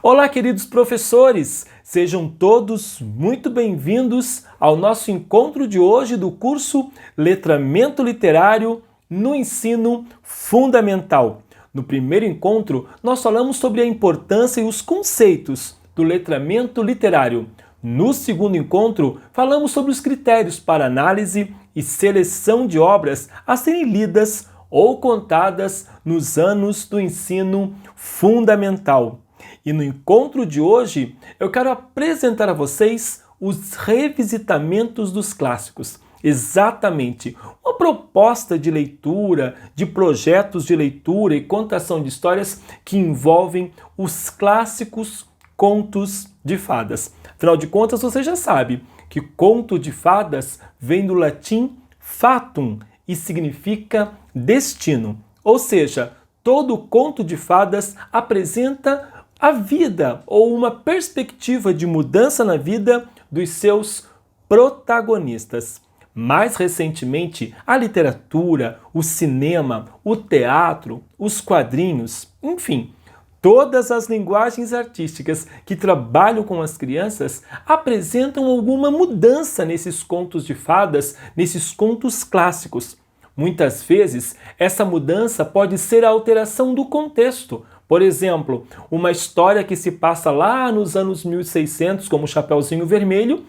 Olá, queridos professores! Sejam todos muito bem-vindos ao nosso encontro de hoje do curso Letramento Literário no Ensino Fundamental. No primeiro encontro, nós falamos sobre a importância e os conceitos do letramento literário. No segundo encontro, falamos sobre os critérios para análise e seleção de obras a serem lidas ou contadas nos anos do ensino fundamental. E no encontro de hoje, eu quero apresentar a vocês os revisitamentos dos clássicos. Exatamente, uma proposta de leitura, de projetos de leitura e contação de histórias que envolvem os clássicos contos de fadas. Afinal de contas, você já sabe que conto de fadas vem do latim fatum e significa destino. Ou seja, todo conto de fadas apresenta a vida ou uma perspectiva de mudança na vida dos seus protagonistas. Mais recentemente, a literatura, o cinema, o teatro, os quadrinhos, enfim, todas as linguagens artísticas que trabalham com as crianças apresentam alguma mudança nesses contos de fadas, nesses contos clássicos. Muitas vezes, essa mudança pode ser a alteração do contexto. Por exemplo, uma história que se passa lá nos anos 1600, como Chapeuzinho Vermelho,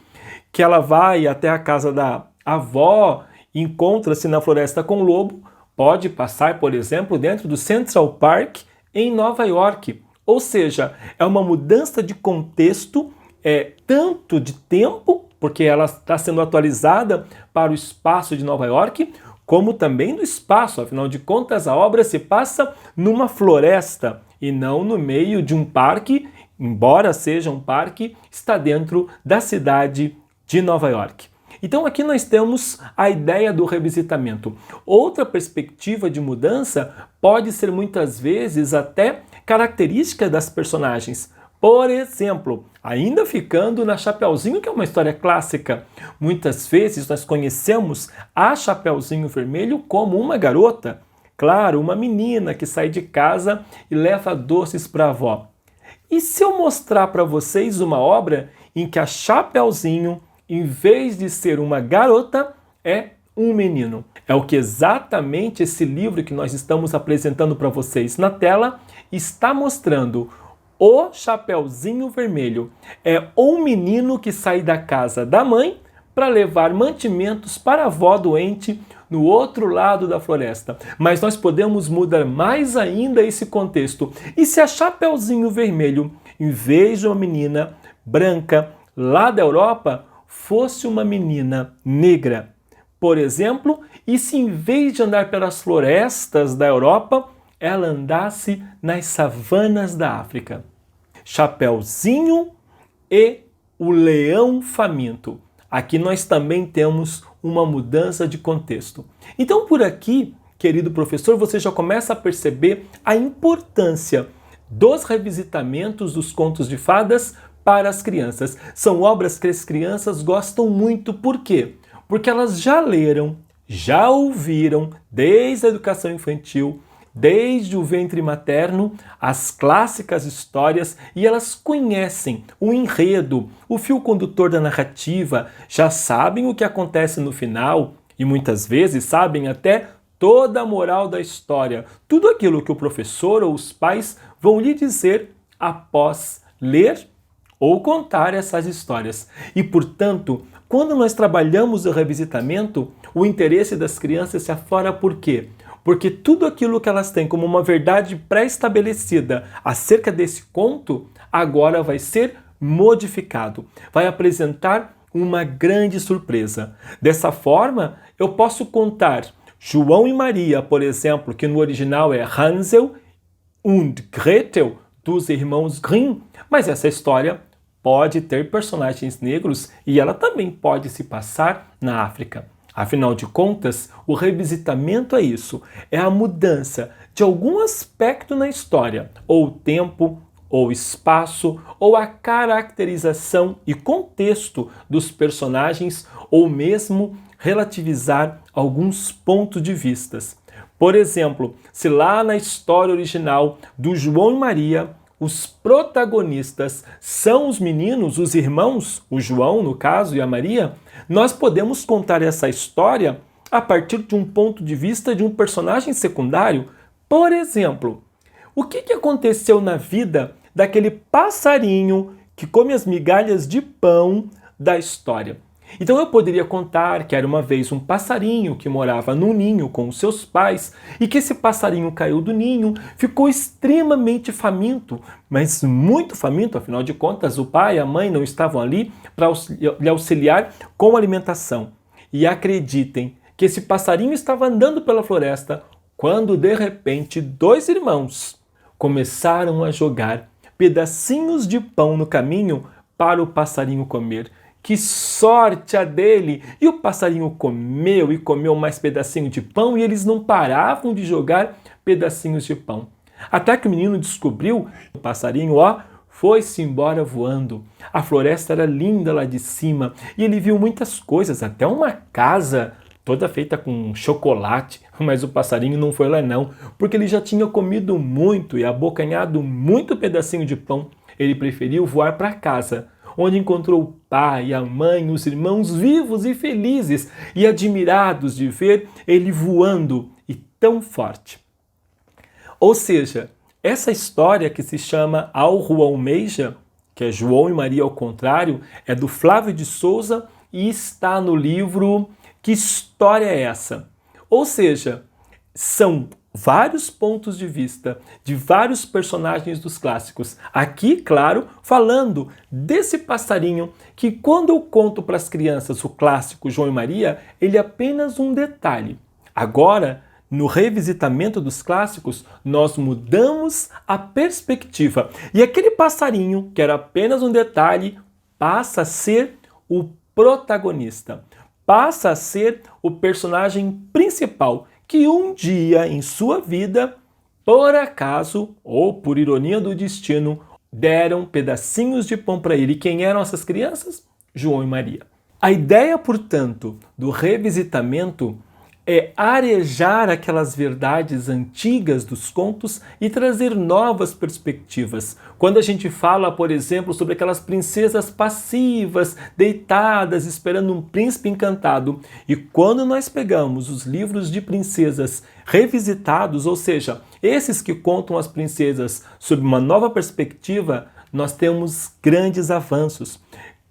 que ela vai até a casa da avó, encontra-se na floresta com o lobo, pode passar, por exemplo, dentro do Central Park, em Nova York. Ou seja, é uma mudança de contexto, tanto de tempo, porque ela está sendo atualizada para o espaço de Nova York, como também do espaço. Afinal de contas, a obra se passa numa floresta e não no meio de um parque, embora seja um parque, está dentro da cidade de Nova York. Então aqui nós temos a ideia do revisitamento. Outra perspectiva de mudança pode ser muitas vezes até característica das personagens. Por exemplo, ainda ficando na Chapeuzinho, que é uma história clássica, muitas vezes nós conhecemos a Chapeuzinho Vermelho como uma garota. Claro, uma menina que sai de casa e leva doces para a avó. E se eu mostrar para vocês uma obra em que a Chapeuzinho, em vez de ser uma garota, é um menino? É o que exatamente esse livro que nós estamos apresentando para vocês na tela está mostrando. O Chapeuzinho Vermelho é um menino que sai da casa da mãe para levar mantimentos para a avó doente no outro lado da floresta. Mas nós podemos mudar mais ainda esse contexto. E se a Chapeuzinho Vermelho, em vez de uma menina branca lá da Europa, fosse uma menina negra, por exemplo, e se em vez de andar pelas florestas da Europa, ela andasse nas savanas da África? Chapeuzinho e o Leão Faminto. Aqui nós também temos uma mudança de contexto. Então, por aqui, querido professor, você já começa a perceber a importância dos revisitamentos dos contos de fadas para as crianças. São obras que as crianças gostam muito. Por quê? Porque elas já leram, já ouviram, desde a educação infantil, desde o ventre materno, as clássicas histórias, e elas conhecem o enredo, o fio condutor da narrativa, já sabem o que acontece no final e muitas vezes sabem até toda a moral da história, tudo aquilo que o professor ou os pais vão lhe dizer após ler ou contar essas histórias. E, portanto, quando nós trabalhamos o revisitamento, o interesse das crianças se aflora por quê? Porque tudo aquilo que elas têm como uma verdade pré-estabelecida acerca desse conto, agora vai ser modificado, vai apresentar uma grande surpresa. Dessa forma, eu posso contar João e Maria, por exemplo, que no original é Hansel und Gretel, dos irmãos Grimm, mas essa história pode ter personagens negros e ela também pode se passar na África. Afinal de contas, o revisitamento é isso, é a mudança de algum aspecto na história, ou tempo, ou espaço, ou a caracterização e contexto dos personagens, ou mesmo relativizar alguns pontos de vistas. Por exemplo, se lá na história original do João e Maria, os protagonistas são os meninos, os irmãos, o João, no caso, e a Maria, nós podemos contar essa história a partir de um ponto de vista de um personagem secundário. Por exemplo, o que aconteceu na vida daquele passarinho que come as migalhas de pão da história? Então eu poderia contar que era uma vez um passarinho que morava num ninho com os seus pais e que esse passarinho caiu do ninho, ficou extremamente faminto, mas muito faminto, afinal de contas o pai e a mãe não estavam ali para lhe auxiliar com a alimentação. E acreditem que esse passarinho estava andando pela floresta quando de repente 2 irmãos começaram a jogar pedacinhos de pão no caminho para o passarinho comer. Que sorte a dele! E o passarinho comeu e comeu mais pedacinho de pão e eles não paravam de jogar pedacinhos de pão. Até que o menino descobriu, o passarinho, foi-se embora voando. A floresta era linda lá de cima e ele viu muitas coisas, até uma casa toda feita com chocolate, mas o passarinho não foi lá não, porque ele já tinha comido muito e abocanhado muito pedacinho de pão. Ele preferiu voar para casa, onde encontrou o pai, a mãe, os irmãos vivos e felizes e admirados de ver ele voando e tão forte. Ou seja, essa história que se chama Ao João Meija, que é João e Maria ao contrário, é do Flávio de Souza e está no livro Que História é Essa? Ou seja, são vários pontos de vista de vários personagens dos clássicos. Aqui, claro, falando desse passarinho que quando eu conto para as crianças o clássico João e Maria, ele é apenas um detalhe. Agora, no revisitamento dos clássicos, nós mudamos a perspectiva. E aquele passarinho, que era apenas um detalhe, passa a ser o protagonista. Passa a ser o personagem principal, que um dia em sua vida, por acaso ou por ironia do destino, deram pedacinhos de pão para ele. E quem eram essas crianças? João e Maria. A ideia, portanto, do revisitamento é arejar aquelas verdades antigas dos contos e trazer novas perspectivas. Quando a gente fala, por exemplo, sobre aquelas princesas passivas, deitadas, esperando um príncipe encantado, e quando nós pegamos os livros de princesas revisitados, ou seja, esses que contam as princesas sob uma nova perspectiva, nós temos grandes avanços.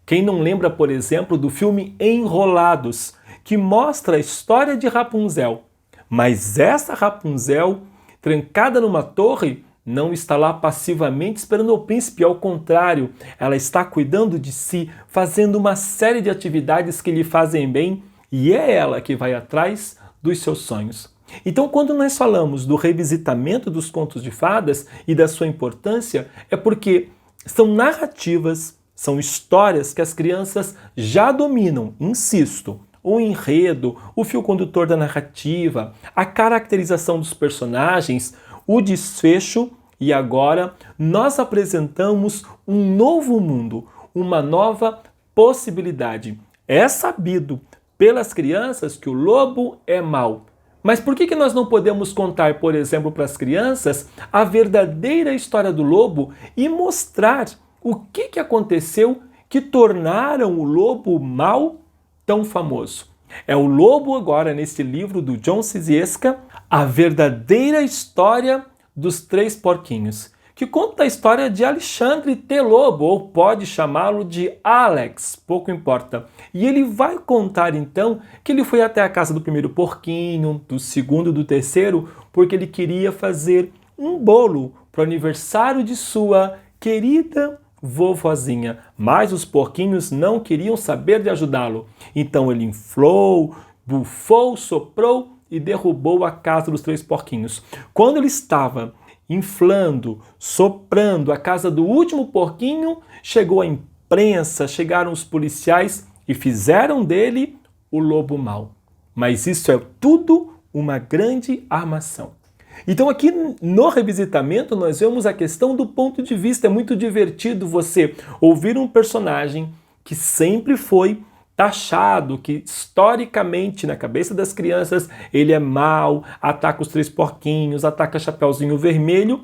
Quem não lembra, por exemplo, do filme Enrolados, que mostra a história de Rapunzel. Mas essa Rapunzel, trancada numa torre, não está lá passivamente esperando o príncipe, ao contrário, ela está cuidando de si, fazendo uma série de atividades que lhe fazem bem, e é ela que vai atrás dos seus sonhos. Então, quando nós falamos do revisitamento dos contos de fadas e da sua importância, é porque são narrativas, são histórias que as crianças já dominam, insisto, o enredo, o fio condutor da narrativa, a caracterização dos personagens, o desfecho, e agora nós apresentamos um novo mundo, uma nova possibilidade. É sabido pelas crianças que o lobo é mau. Mas por que nós não podemos contar, por exemplo, para as crianças a verdadeira história do lobo e mostrar o que aconteceu que tornaram o lobo mau tão famoso? É o lobo agora, nesse livro do John Ciesiesca, A Verdadeira História dos Três Porquinhos, que conta a história de Alexandre T. Lobo, ou pode chamá-lo de Alex, pouco importa. E ele vai contar então que ele foi até a casa do primeiro porquinho, do segundo, do terceiro, porque ele queria fazer um bolo para o aniversário de sua querida vovozinha, mas os porquinhos não queriam saber de ajudá-lo. Então ele inflou, bufou, soprou e derrubou a casa dos três porquinhos. Quando ele estava inflando, soprando a casa do último porquinho, chegou a imprensa, chegaram os policiais e fizeram dele o lobo mau. Mas isso é tudo uma grande armação. Então aqui no revisitamento nós vemos a questão do ponto de vista. É muito divertido você ouvir um personagem que sempre foi taxado, que historicamente na cabeça das crianças ele é mau, ataca os três porquinhos, ataca Chapeuzinho Vermelho.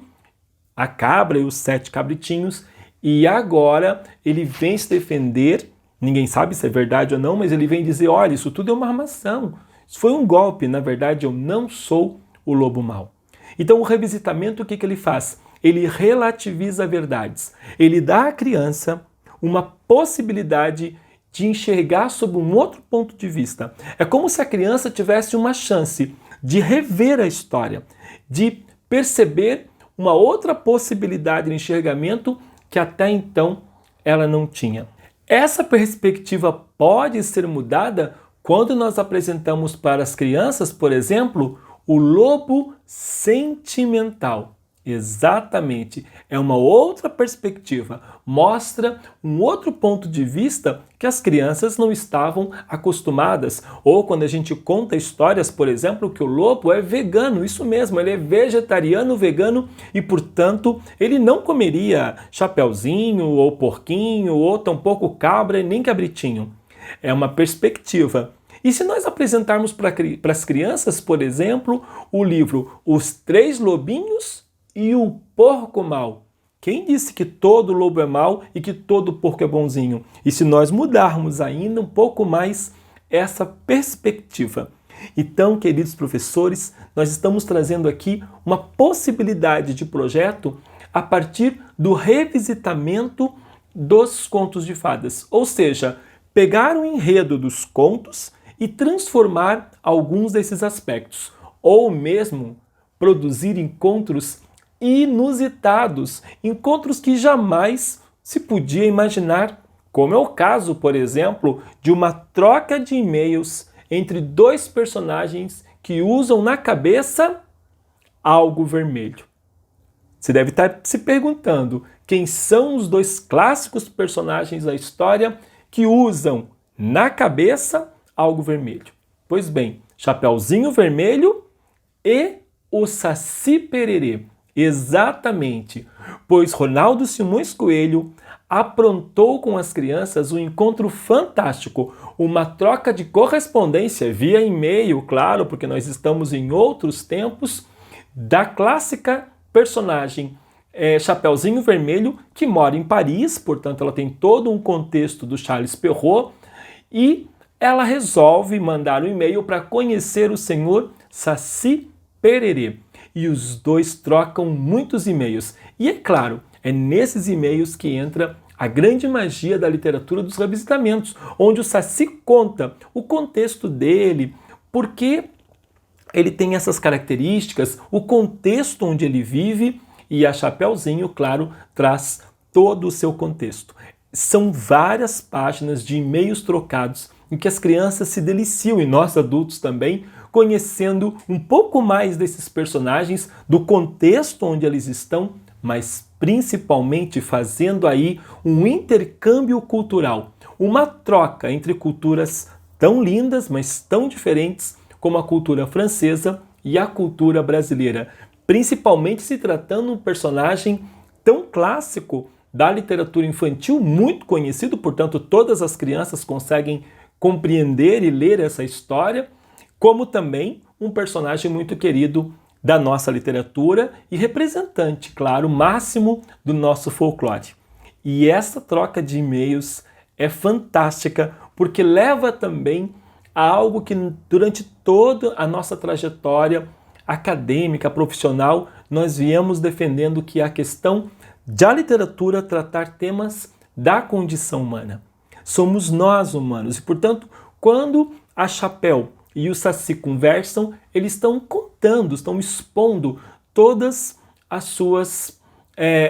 a cabra e os 7 cabritinhos, e agora ele vem se defender, ninguém sabe se é verdade ou não, mas ele vem dizer, olha, isso tudo é uma armação, isso foi um golpe, na verdade eu não sou o lobo mau. Então o revisitamento, o que ele faz? Ele relativiza verdades, ele dá à criança uma possibilidade de enxergar sob um outro ponto de vista. É como se a criança tivesse uma chance de rever a história, de perceber uma outra possibilidade de enxergamento que até então ela não tinha. Essa perspectiva pode ser mudada quando nós apresentamos para as crianças, por exemplo, o lobo sentimental. Exatamente, é uma outra perspectiva, mostra um outro ponto de vista que as crianças não estavam acostumadas. Ou quando a gente conta histórias, por exemplo, que o lobo é vegano, isso mesmo, ele é vegetariano, vegano e, portanto, ele não comeria chapeuzinho ou porquinho ou tampouco cabra nem cabritinho. É uma perspectiva. E se nós apresentarmos para as crianças, por exemplo, o livro Os Três Lobinhos e o Porco Mau? Quem disse que todo lobo é mau e que todo porco é bonzinho? E se nós mudarmos ainda um pouco mais essa perspectiva? Então, queridos professores, nós estamos trazendo aqui uma possibilidade de projeto a partir do revisitamento dos contos de fadas. Ou seja, pegar o enredo dos contos e transformar alguns desses aspectos. Ou mesmo produzir encontros inusitados, encontros que jamais se podia imaginar, como é o caso, por exemplo, de uma troca de e-mails entre 2 personagens que usam na cabeça algo vermelho. Você deve estar se perguntando quem são os 2 clássicos personagens da história que usam na cabeça algo vermelho. Pois bem, Chapeuzinho Vermelho e o Saci Pererê. Exatamente, pois Ronaldo Simões Coelho aprontou com as crianças um encontro fantástico, uma troca de correspondência via e-mail, claro, porque nós estamos em outros tempos, da clássica personagem Chapeuzinho Vermelho, que mora em Paris, portanto ela tem todo um contexto do Charles Perrault, e ela resolve mandar um e-mail para conhecer o senhor Saci Pererê. E os 2 trocam muitos e-mails. E é claro, é nesses e-mails que entra a grande magia da literatura dos revisitamentos, onde o Saci conta o contexto dele, por que ele tem essas características, o contexto onde ele vive, e a Chapeuzinho, claro, traz todo o seu contexto. São várias páginas de e-mails trocados em que as crianças se deliciam, e nós adultos também, conhecendo um pouco mais desses personagens, do contexto onde eles estão, mas principalmente fazendo aí um intercâmbio cultural, uma troca entre culturas tão lindas, mas tão diferentes, como a cultura francesa e a cultura brasileira, principalmente se tratando de um personagem tão clássico da literatura infantil, muito conhecido, portanto todas as crianças conseguem compreender e ler essa história, como também um personagem muito querido da nossa literatura e representante, claro, máximo do nosso folclore. E essa troca de e-mails é fantástica porque leva também a algo que durante toda a nossa trajetória acadêmica, profissional, nós viemos defendendo, que é a questão da literatura tratar temas da condição humana. Somos nós humanos e, portanto, quando a Chapéu e o Saci conversam, eles estão contando, estão expondo todas as suas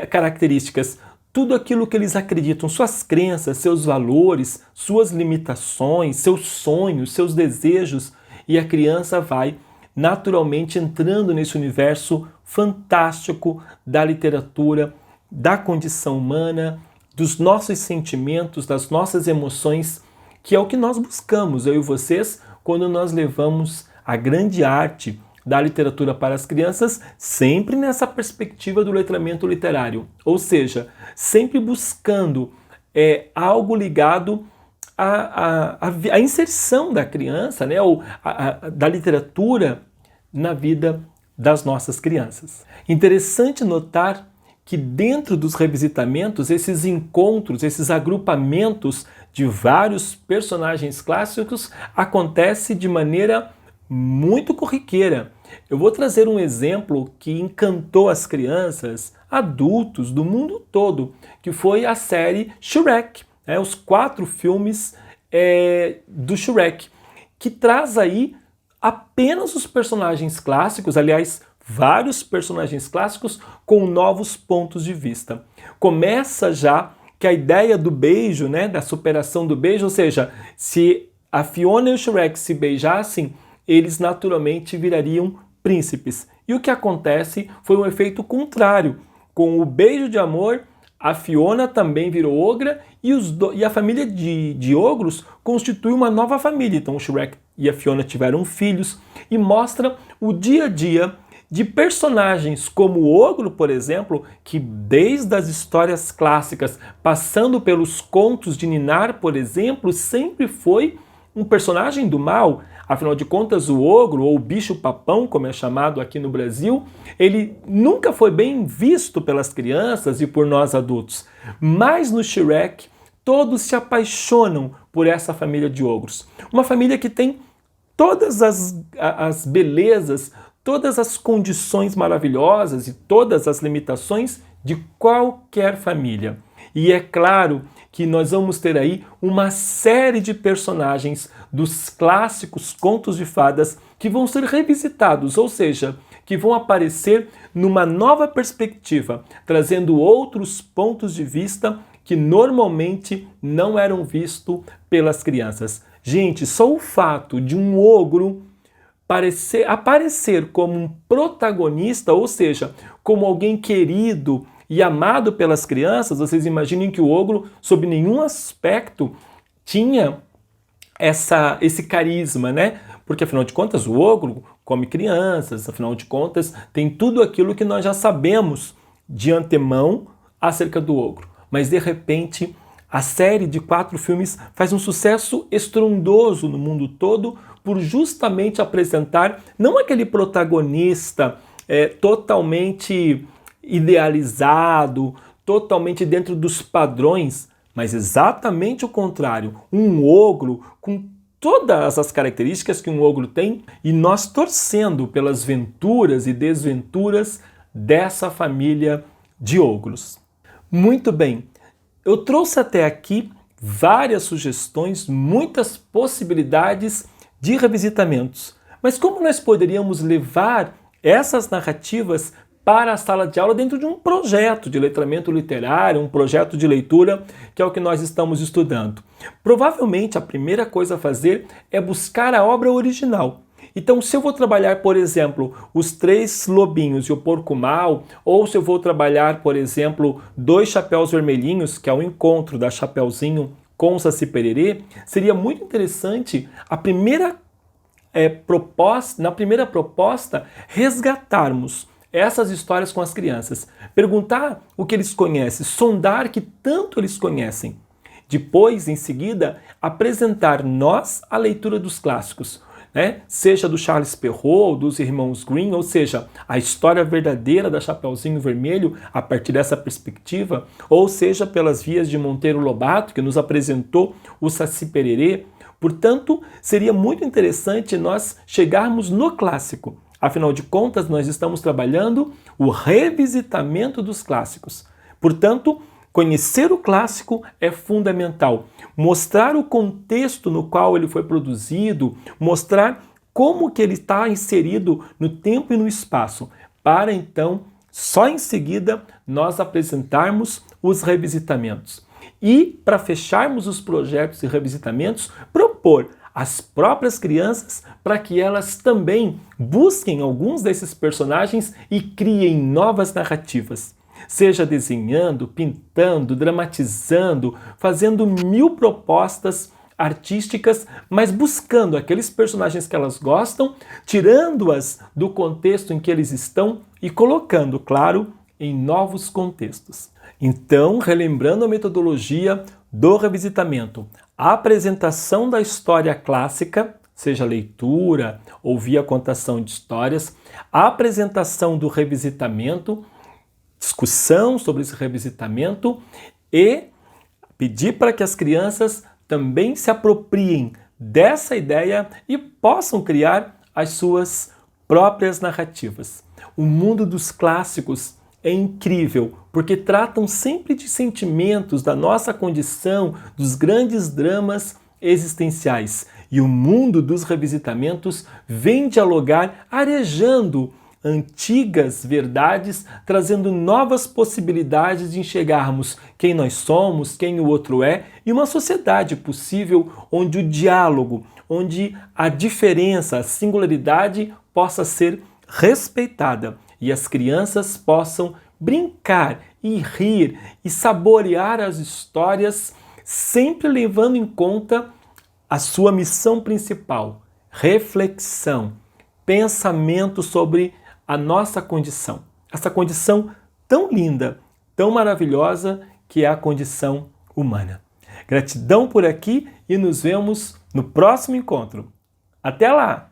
características, tudo aquilo que eles acreditam, suas crenças, seus valores, suas limitações, seus sonhos, seus desejos, e a criança vai naturalmente entrando nesse universo fantástico da literatura, da condição humana, dos nossos sentimentos, das nossas emoções, que é o que nós buscamos, eu e vocês, quando nós levamos a grande arte da literatura para as crianças, sempre nessa perspectiva do letramento literário, ou seja, sempre buscando algo ligado à inserção da criança, né, ou da literatura na vida das nossas crianças. Interessante notar que dentro dos revisitamentos, esses encontros, esses agrupamentos de vários personagens clássicos acontece de maneira muito corriqueira. Eu vou trazer um exemplo que encantou as crianças, adultos do mundo todo, que foi a série Shrek, os 4 filmes do Shrek, que traz aí apenas os personagens clássicos, aliás, vários personagens clássicos com novos pontos de vista. Começa já que a ideia do beijo, da superação do beijo, ou seja, se a Fiona e o Shrek se beijassem, eles naturalmente virariam príncipes. E o que acontece foi um efeito contrário. Com o beijo de amor, a Fiona também virou ogra e a família de ogros constitui uma nova família. Então o Shrek e a Fiona tiveram filhos e mostra o dia a dia de personagens como o ogro, por exemplo, que desde as histórias clássicas, passando pelos contos de Ninar, por exemplo, sempre foi um personagem do mal. Afinal de contas, o ogro, ou o bicho-papão, como é chamado aqui no Brasil, ele nunca foi bem visto pelas crianças e por nós adultos. Mas no Shrek, todos se apaixonam por essa família de ogros. Uma família que tem todas as belezas, todas as condições maravilhosas e todas as limitações de qualquer família. E é claro que nós vamos ter aí uma série de personagens dos clássicos contos de fadas que vão ser revisitados, ou seja, que vão aparecer numa nova perspectiva, trazendo outros pontos de vista que normalmente não eram vistos pelas crianças. Gente, só o fato de um ogro aparecer como um protagonista, ou seja, como alguém querido e amado pelas crianças, vocês imaginem que o ogro, sob nenhum aspecto, tinha esse carisma, Porque, afinal de contas, o ogro come crianças, afinal de contas, tem tudo aquilo que nós já sabemos de antemão acerca do ogro. Mas, de repente, a série de 4 filmes faz um sucesso estrondoso no mundo todo por justamente apresentar não aquele protagonista totalmente idealizado, totalmente dentro dos padrões, mas exatamente o contrário, um ogro com todas as características que um ogro tem e nós torcendo pelas venturas e desventuras dessa família de ogros. Muito bem, eu trouxe até aqui várias sugestões, muitas possibilidades de revisitamentos, mas como nós poderíamos levar essas narrativas para a sala de aula dentro de um projeto de letramento literário, um projeto de leitura, que é o que nós estamos estudando? Provavelmente a primeira coisa a fazer é buscar a obra original. Então, se eu vou trabalhar, por exemplo, Os Três Lobinhos e o Porco Mau, ou se eu vou trabalhar, por exemplo, Dois Chapéus Vermelhinhos, que é o encontro da Chapeuzinho com o Saci Pererê, seria muito interessante na primeira proposta resgatarmos essas histórias com as crianças, perguntar o que eles conhecem, sondar que tanto eles conhecem. Depois, em seguida, apresentar nós a leitura dos clássicos, seja do Charles Perrault ou dos Irmãos Grimm, ou seja, a história verdadeira da Chapeuzinho Vermelho a partir dessa perspectiva, ou seja, pelas vias de Monteiro Lobato, que nos apresentou o Saci Pererê. Portanto, seria muito interessante nós chegarmos no clássico. Afinal de contas, nós estamos trabalhando o revisitamento dos clássicos. Portanto, conhecer o clássico é fundamental. Mostrar o contexto no qual ele foi produzido, mostrar como que ele está inserido no tempo e no espaço, para então, só em seguida, nós apresentarmos os revisitamentos. E, para fecharmos os projetos e revisitamentos, propor às próprias crianças para que elas também busquem alguns desses personagens e criem novas narrativas. Seja desenhando, pintando, dramatizando, fazendo 1000 propostas artísticas, mas buscando aqueles personagens que elas gostam, tirando-as do contexto em que eles estão e colocando, claro, em novos contextos. Então, relembrando a metodologia do revisitamento, a apresentação da história clássica, seja leitura ou via contação de histórias, a apresentação do revisitamento, discussão sobre esse revisitamento e pedir para que as crianças também se apropriem dessa ideia e possam criar as suas próprias narrativas. O mundo dos clássicos é incrível, porque tratam sempre de sentimentos, da nossa condição, dos grandes dramas existenciais. E o mundo dos revisitamentos vem dialogar, arejando antigas verdades, trazendo novas possibilidades de enxergarmos quem nós somos, quem o outro é, e uma sociedade possível onde o diálogo, onde a diferença, a singularidade possa ser respeitada e as crianças possam brincar e rir e saborear as histórias, sempre levando em conta a sua missão principal: reflexão, pensamento sobre a nossa condição. Essa condição tão linda, tão maravilhosa que é a condição humana. Gratidão por aqui e nos vemos no próximo encontro. Até lá!